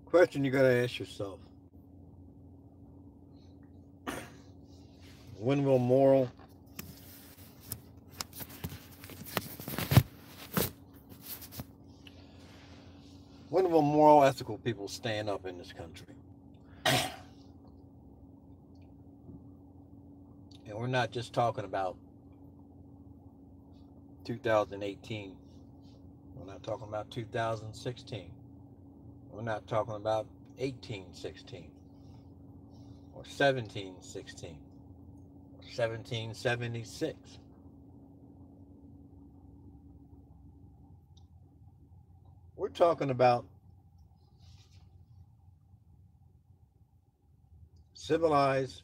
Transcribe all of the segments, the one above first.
Question you got to ask yourself: When will moral, ethical people stand up in this country? And we're not just talking about 2018. We're not talking about 2016. We're not talking about 1816 or 1716 or 1776. We're talking about civilized,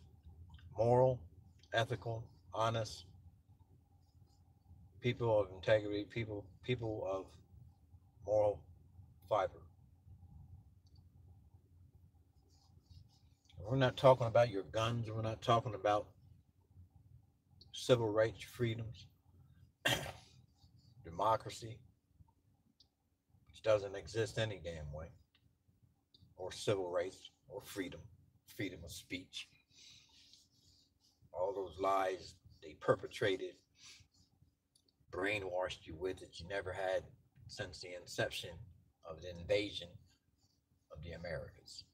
moral, ethical, honest people of integrity, people of moral fiber. We're not talking about your guns. We're not talking about civil rights, freedoms, democracy, which doesn't exist any damn way, or civil rights, or freedom of speech. All those lies they perpetrated, brainwashed you with that you never had since the inception of the invasion of the Americas.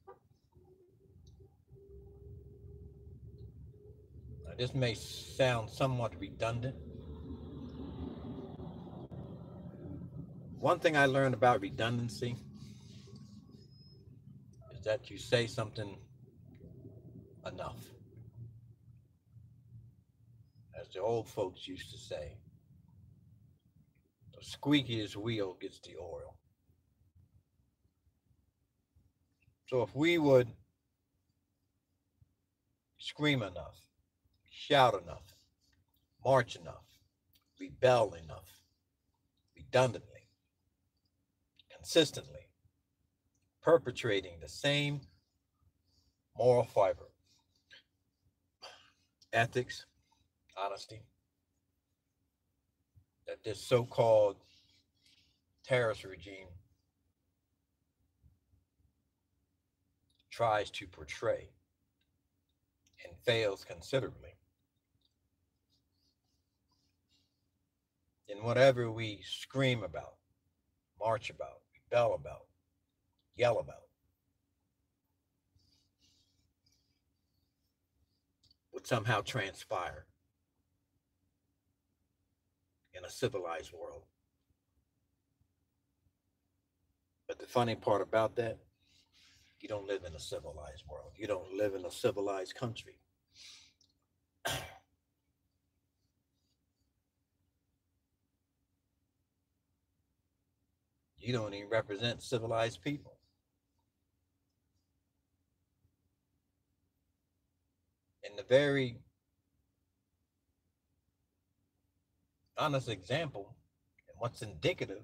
Now, this may sound somewhat redundant. One thing I learned about redundancy is that you say something enough. As the old folks used to say, the squeakiest wheel gets the oil. So if we would scream enough, shout enough, march enough, rebel enough, redundantly, consistently, perpetrating the same moral fiber, ethics, honesty, that this so called terrorist regime tries to portray and fails considerably, in whatever we scream about, march about, rebel about, yell about, would somehow transpire in a civilized world. But the funny part about that, you don't live in a civilized world. You don't live in a civilized country. You don't even represent civilized people. And the very honest example, and what's indicative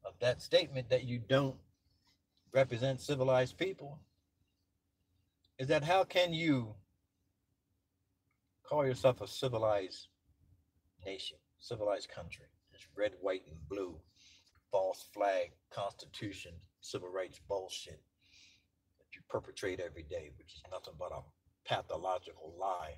of that statement that you don't represent civilized people, is that how can you call yourself a civilized nation, civilized country? This red, white, and blue, false flag, constitution, civil rights bullshit that you perpetrate every day, which is nothing but a pathological lie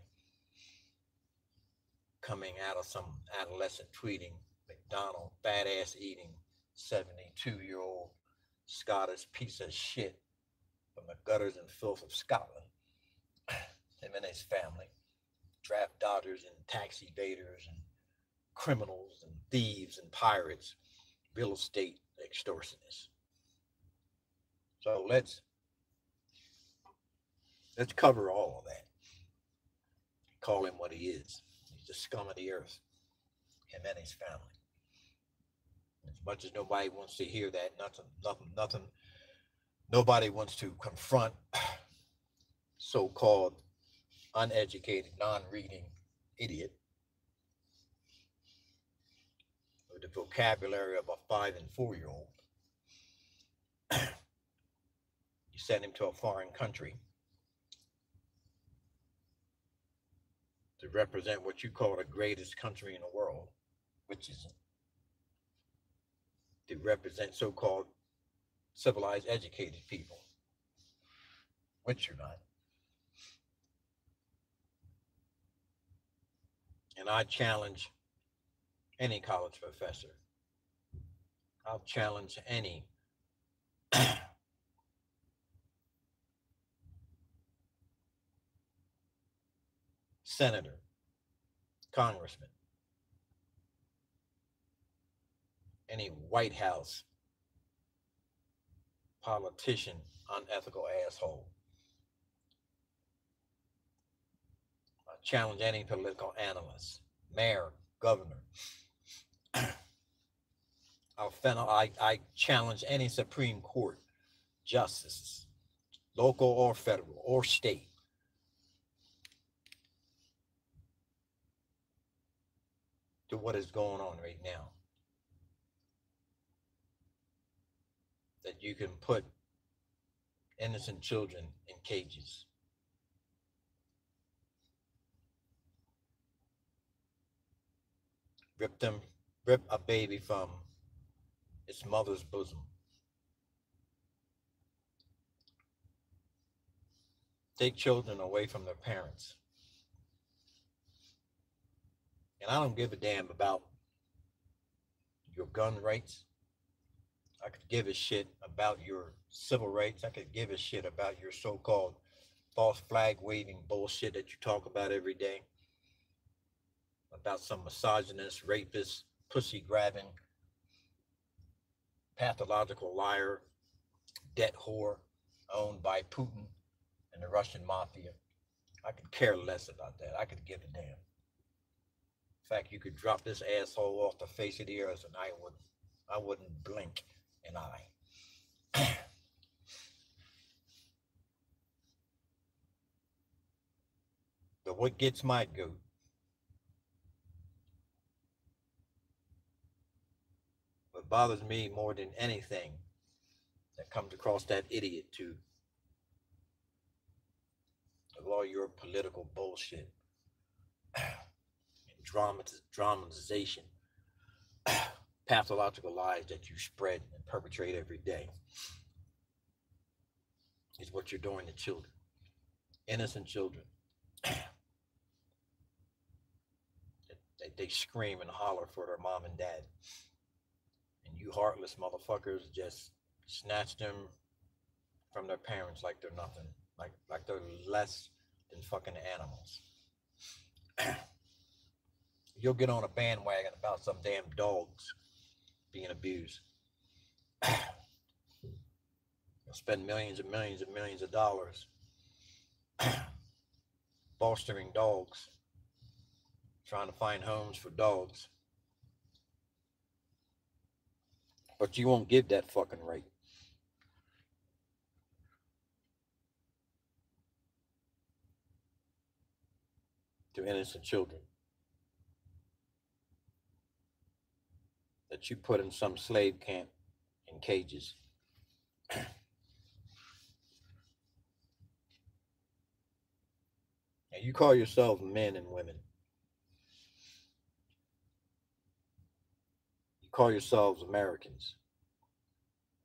coming out of some adolescent tweeting McDonald, fat ass eating 72-year-old Scottish piece of shit from the gutters and filth of Scotland. Him and his family, draft dodgers and tax evaders and criminals and thieves and pirates, real estate extortionists. So let's cover all of that. Call him what he is. He's the scum of the earth. Him and his family. As much as nobody wants to hear that, nothing. Nobody wants to confront so-called uneducated, non-reading idiot with the vocabulary of a 5 and 4-year-old. You send him to a foreign country to represent what you call the greatest country in the world, which isn't. To represent so-called civilized, educated people, which you're not. And I challenge any college professor. I'll challenge any senator, congressman, any White House politician, unethical asshole. I challenge any political analyst, mayor, governor. I challenge any Supreme Court justices, local or federal or state, to what is going on right now. That you can put innocent children in cages. Rip a baby from its mother's bosom. Take children away from their parents. And I don't give a damn about your gun rights. I could give a shit about your civil rights. I could give a shit about your so-called false flag waving bullshit that you talk about every day. About some misogynist, rapist, pussy grabbing, pathological liar, debt whore owned by Putin and the Russian mafia. I could care less about that. I could give a damn. In fact, you could drop this asshole off the face of the earth and I wouldn't blink an eye. But what gets my goat what bothers me more than anything that comes across that idiot tube of all your political bullshit and dramatization, pathological lies that you spread and perpetrate every day is what you're doing to children, innocent children. They scream and holler for their mom and dad. And you heartless motherfuckers just snatch them from their parents like they're nothing, like they're less than fucking animals. You'll get on a bandwagon about some damn dogs being abused. You'll spend millions and millions and millions of dollars fostering dogs, trying to find homes for dogs. But you won't give that fucking right. To innocent children that you put in some slave camp in cages. And you call yourselves men and women. You call yourselves Americans.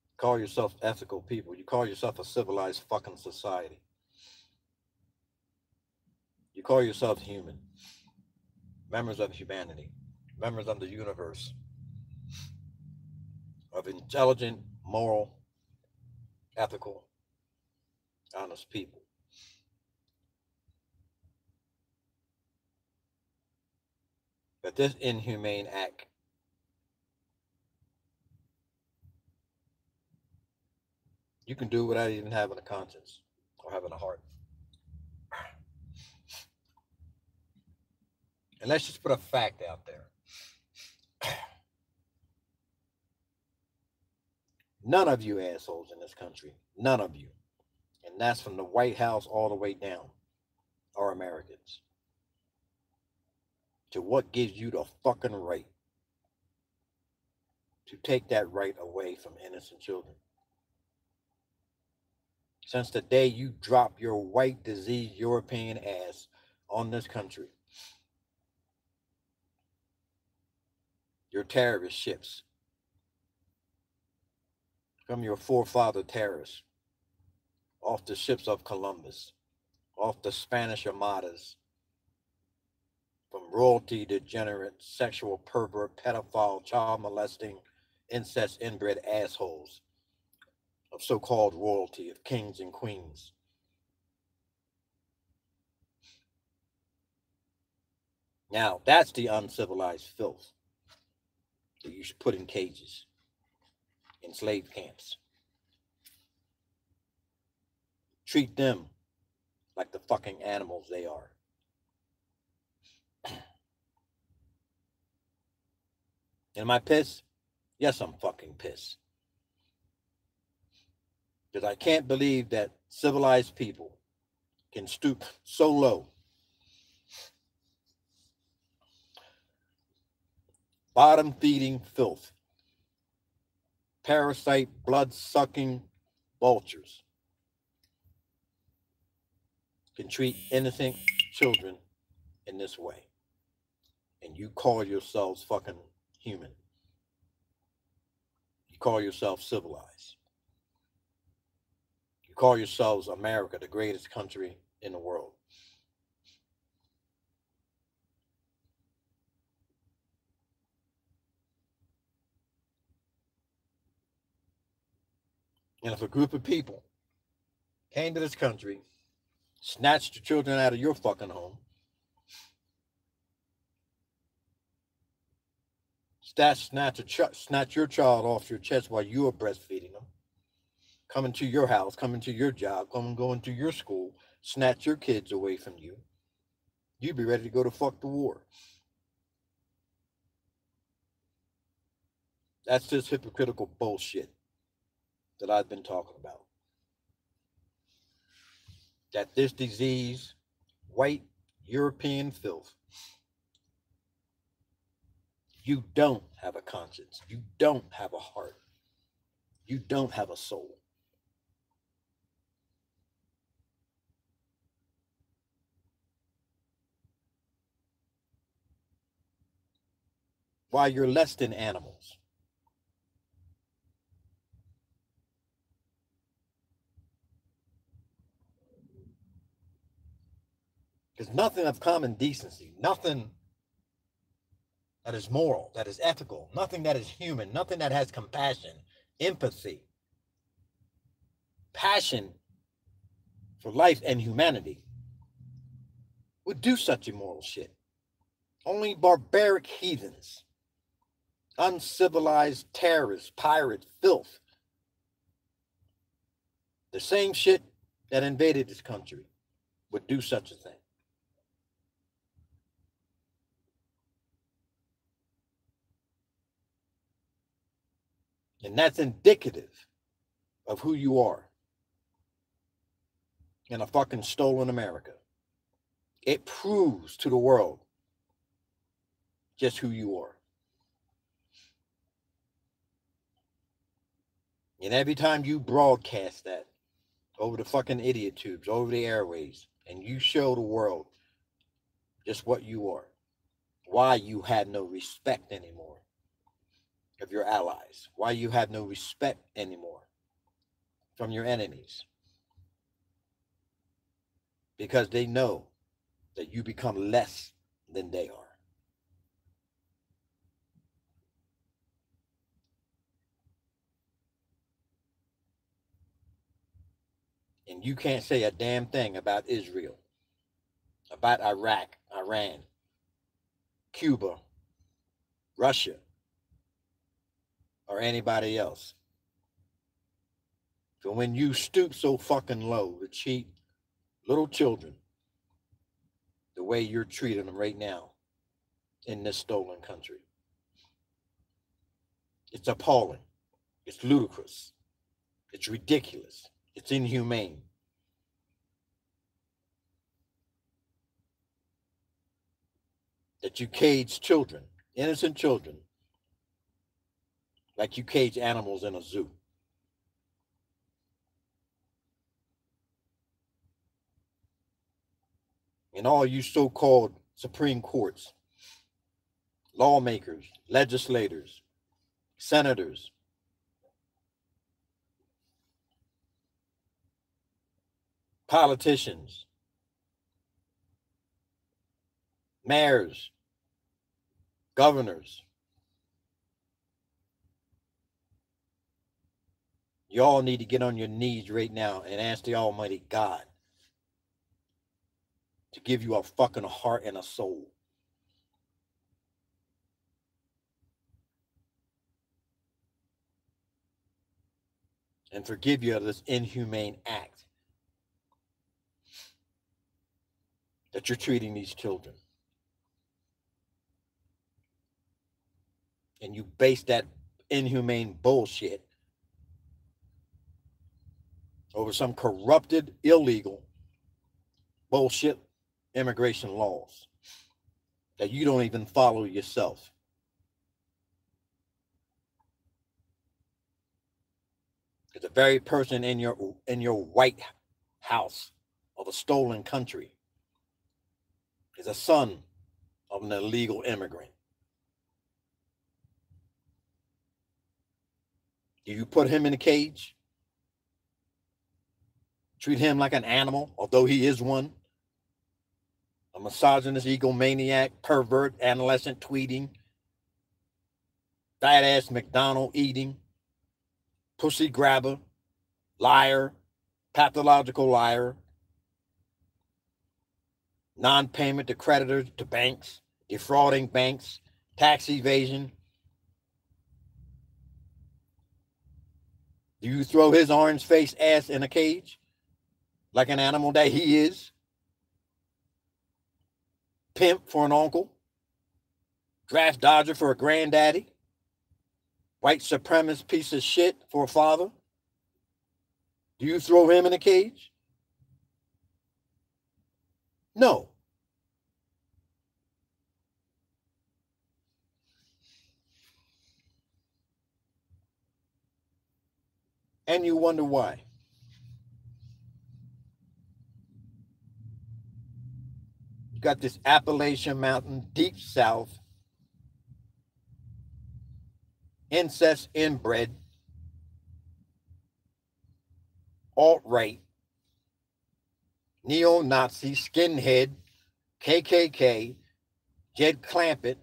You call yourself ethical people. You call yourself a civilized fucking society. You call yourselves human. Members of humanity. Members of the universe. Of intelligent, moral, ethical, honest people. But this inhumane act you can do without even having a conscience or having a heart. And let's just put a fact out there. None of you assholes in this country, none of you, and that's from the White House all the way down, are Americans. To what gives you the fucking right to take that right away from innocent children? Since the day you drop your white, diseased European ass on this country, your terrorist ships from your forefather terrorists off the ships of Columbus, off the Spanish armadas, from royalty, degenerate, sexual pervert, pedophile, child molesting, incest, inbred assholes of so-called royalty, of kings and queens. Now, that's the uncivilized filth that you should put in cages, in slave camps. Treat them like the fucking animals they are. Am I pissed? Yes, I'm fucking pissed. Because I can't believe that civilized people can stoop so low. Bottom-feeding filth. Parasite, blood-sucking vultures can treat innocent children in this way. And you call yourselves fucking human. You call yourself civilized. You call yourselves America, the greatest country in the world. And if a group of people came to this country, snatched your children out of your fucking home, snatch your child off your chest while you are breastfeeding them, come into your house, come into your job, go into your school, snatch your kids away from you, you'd be ready to go to fuck the war. That's this hypocritical bullshit that I've been talking about. That this disease, white European filth, you don't have a conscience. You don't have a heart. You don't have a soul. Why, you're less than animals. There's nothing of common decency, nothing that is moral, that is ethical, nothing that is human, nothing that has compassion, empathy, passion for life and humanity would do such immoral shit. Only barbaric heathens, uncivilized terrorists, pirates, filth, the same shit that invaded this country would do such a thing. And that's indicative of who you are in a fucking stolen America. It proves to the world just who you are. And every time you broadcast that over the fucking idiot tubes, over the airways, and you show the world just what you are, why you had no respect anymore of your allies, why you have no respect anymore from your enemies, because they know that you become less than they are. And you can't say a damn thing about Israel, about Iraq, Iran, Cuba, Russia, or anybody else. So when you stoop so fucking low to cheat little children the way you're treating them right now in this stolen country, it's appalling. It's ludicrous. It's ridiculous. It's inhumane. That you cage children, innocent children, like you cage animals in a zoo. And all you so-called Supreme Courts, lawmakers, legislators, senators, politicians, mayors, governors, you all need to get on your knees right now and ask the Almighty God to give you a fucking heart and a soul. And forgive you of this inhumane act that you're treating these children. And you base that inhumane bullshit over some corrupted, illegal bullshit immigration laws that you don't even follow yourself. Because the very person in your White House of a stolen country is a son of an illegal immigrant. Do you put him in a cage? Treat him like an animal, although he is one? A misogynist, egomaniac, pervert, adolescent tweeting, fat ass McDonald eating, pussy grabber, liar, pathological liar, non-payment to creditors, to banks, defrauding banks, tax evasion. Do you throw his orange-faced ass in a cage like an animal that he is? Pimp for an uncle? Draft dodger for a granddaddy? White supremacist piece of shit for a father? Do you throw him in a cage? No. And you wonder why. You got this Appalachian Mountain, deep south, incest inbred, alt-right, neo-Nazi, skinhead, KKK, Jed Clampett,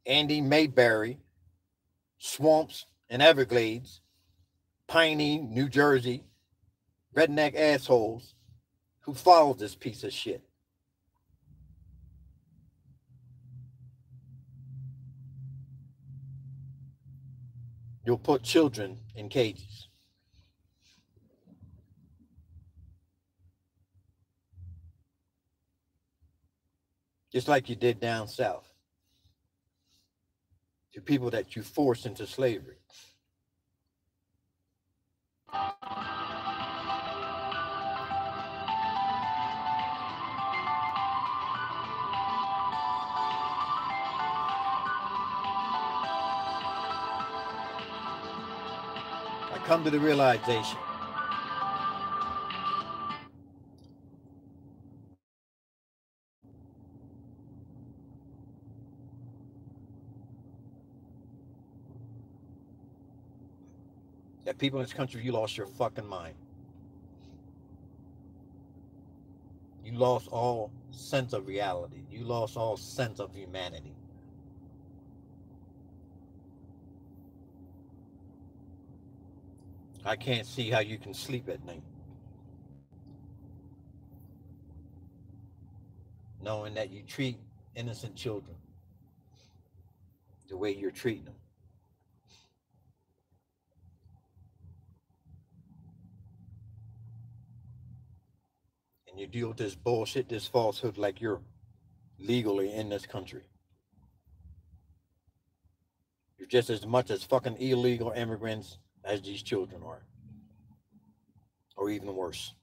Andy Mayberry, swamps and Everglades, Piney, New Jersey, redneck assholes who follow this piece of shit. You'll put children in cages. Just like you did down south to people that you forced into slavery. I come to the realization that people in this country, you lost your fucking mind. You lost all sense of reality. You lost all sense of humanity. I can't see how you can sleep at night knowing that you treat innocent children the way you're treating them. And you deal with this bullshit, this falsehood like you're legally in this country. You're just as much as fucking illegal immigrants as these children are. Or even worse.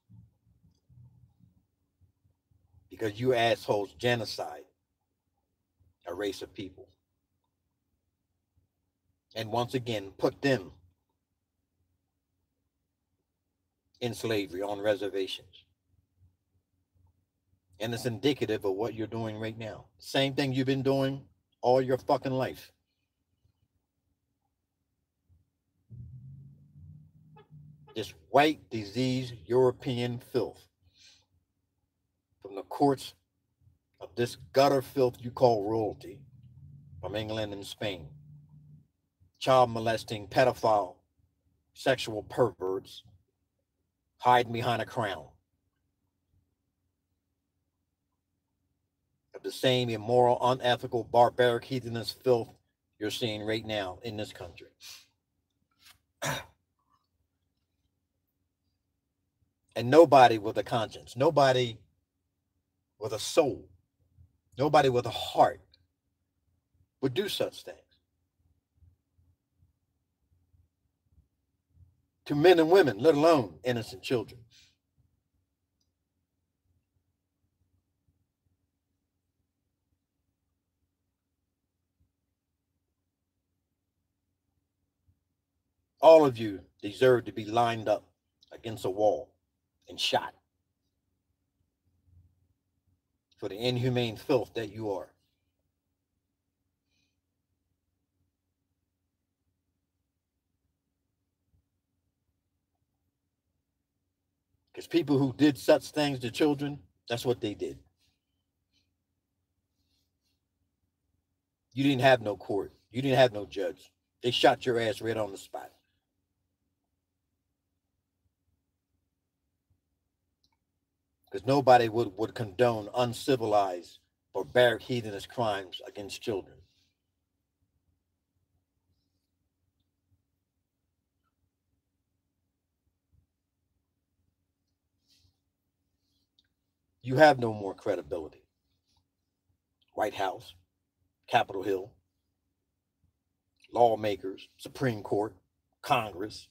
Because you assholes genocide a race of people. And once again, put them in slavery on reservations. And it's indicative of what you're doing right now. Same thing you've been doing all your fucking life. this white, diseased European filth from the courts of this gutter filth you call royalty from England and Spain. Child molesting, pedophile, sexual perverts hiding behind a crown of the same immoral, unethical, barbaric, heathenous filth you're seeing right now in this country. And nobody with a conscience, nobody with a soul, nobody with a heart would do such things to men and women, let alone innocent children. All of you deserve to be lined up against a wall and shot for the inhumane filth that you are. Because people who did such things to children, that's what they did. You didn't have no court. You didn't have no judge. They shot your ass right on the spot. Because nobody would condone uncivilized, barbaric, heathenous crimes against children. You have no more credibility. White House, Capitol Hill, lawmakers, Supreme Court, Congress,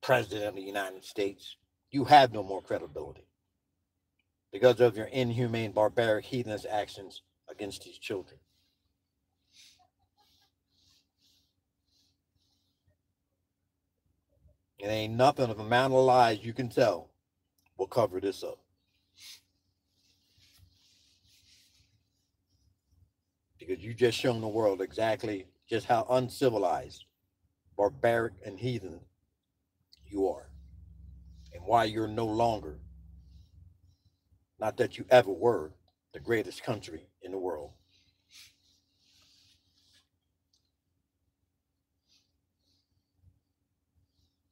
President of the United States, you have no more credibility because of your inhumane, barbaric, heathenous actions against these children. It ain't nothing of amount of lies you can tell will cover this up. Because you just shown the world exactly just how uncivilized, barbaric, and heathen you are. And why you're no longer, not that you ever were, the greatest country in the world.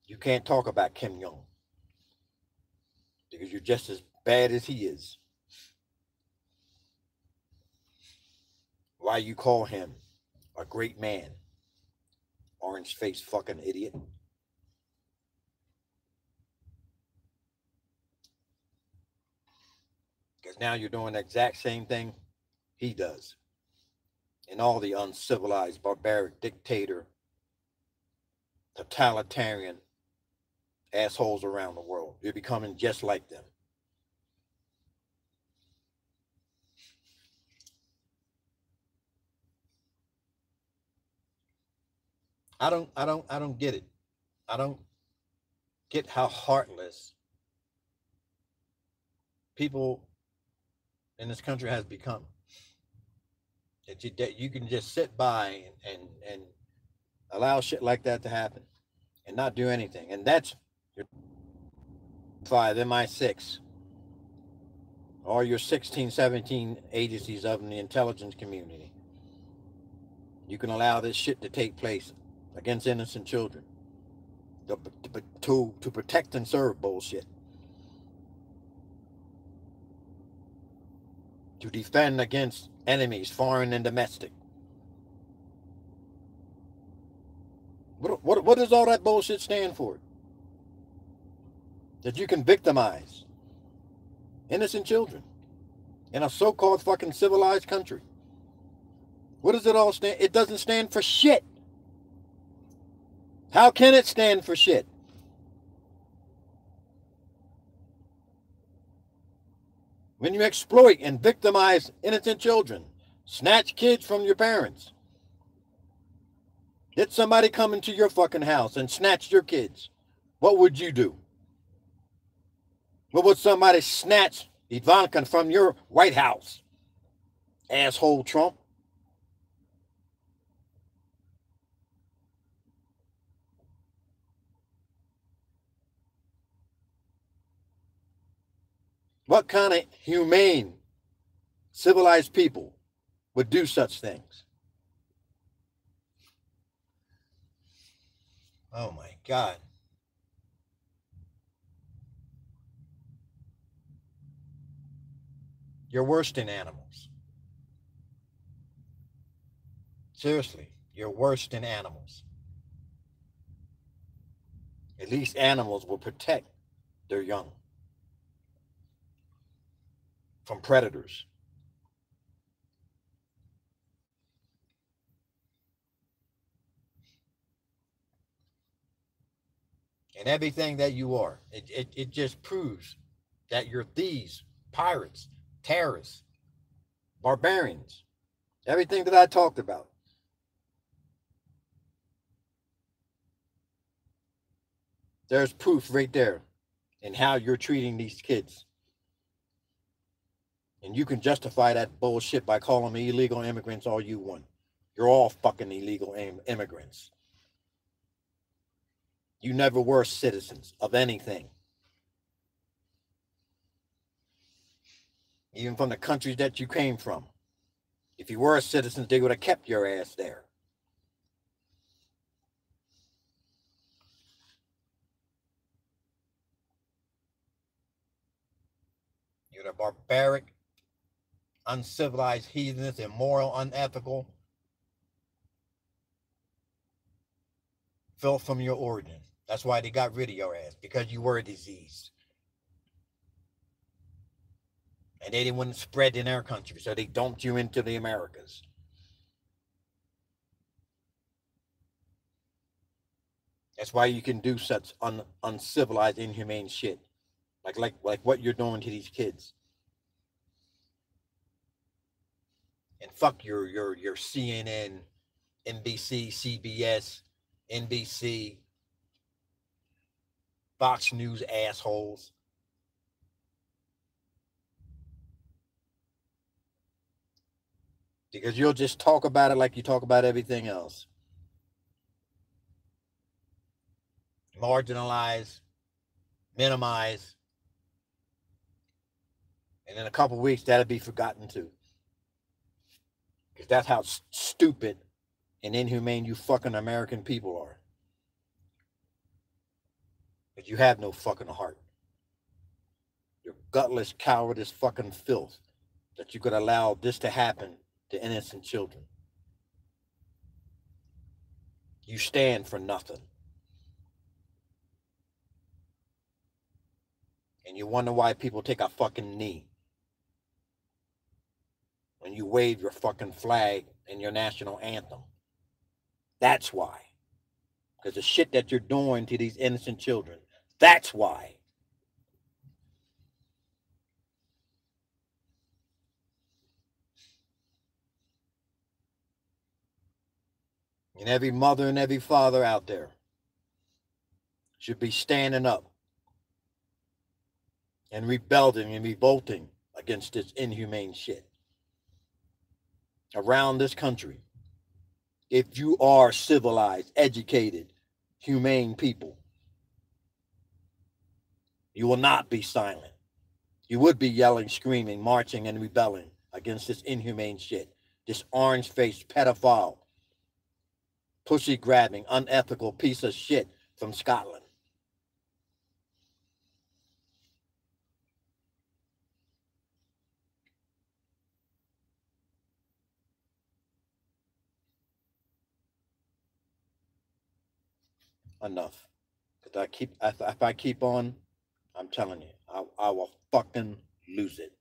You can't talk about Kim Jong because you're just as bad as he is. Why you call him a great man? Orange-faced fucking idiot. Because now you're doing the exact same thing he does. And all the uncivilized, barbaric, dictator, totalitarian assholes around the world. You're becoming just like them. I don't get it. I don't get how heartless people in this country has become. That you can just sit by and allow shit like that to happen and not do anything. And that's your 5 MI6 or your 16, 17 agencies of the intelligence community. You can allow this shit to take place against innocent children to protect and serve bullshit. To defend against enemies, foreign and domestic. What does all that bullshit stand for? That you can victimize innocent children in a so-called fucking civilized country. What does it all stand? It doesn't stand for shit. How can it stand for shit? When you exploit and victimize innocent children, snatch kids from your parents. Did somebody come into your fucking house and snatch your kids? What would you do? What would somebody snatch Ivanka from your White House? Asshole Trump. kind of humane, civilized people would do such things? Oh my God. You're worse than animals. Seriously, you're worse than animals. At least animals will protect their young from predators. And everything that you are, it just proves that you're thieves, pirates, terrorists, barbarians. Everything that I talked about. There's proof right there in how you're treating these kids. And you can justify that bullshit by calling them illegal immigrants all you want. You're all fucking illegal immigrants. You never were citizens of anything. Even from the countries that you came from. If you were a citizen, they would have kept your ass there. You're the barbaric, uncivilized heathens, immoral, unethical filth from your origin. That's why they got rid of your ass, because you were a disease. And they didn't want to spread in our country, so they dumped you into the Americas. That's why you can do such uncivilized, inhumane shit, like what you're doing to these kids. And fuck your CNN, NBC, CBS, NBC, Fox News assholes. Because you'll just talk about it like you talk about everything else. Marginalize, minimize, and in a couple of weeks that'll be forgotten too. Because that's how stupid and inhumane you fucking American people are. But you have no fucking heart. You're gutless, cowardice, fucking filth that you could allow this to happen to innocent children. You stand for nothing. And you wonder why people take a fucking knee when you wave your fucking flag and your national anthem. That's why. Because the shit that you're doing to these innocent children, that's why. And every mother and every father out there should be standing up and rebelling and revolting against this inhumane shit around this country. If you are civilized, educated, humane people, you will not be silent. You would be yelling, screaming, marching, and rebelling against this inhumane shit. This orange-faced pedophile, pussy-grabbing, unethical piece of shit from Scotland. Enough. If I keep on, I'm telling you, I will fucking lose it.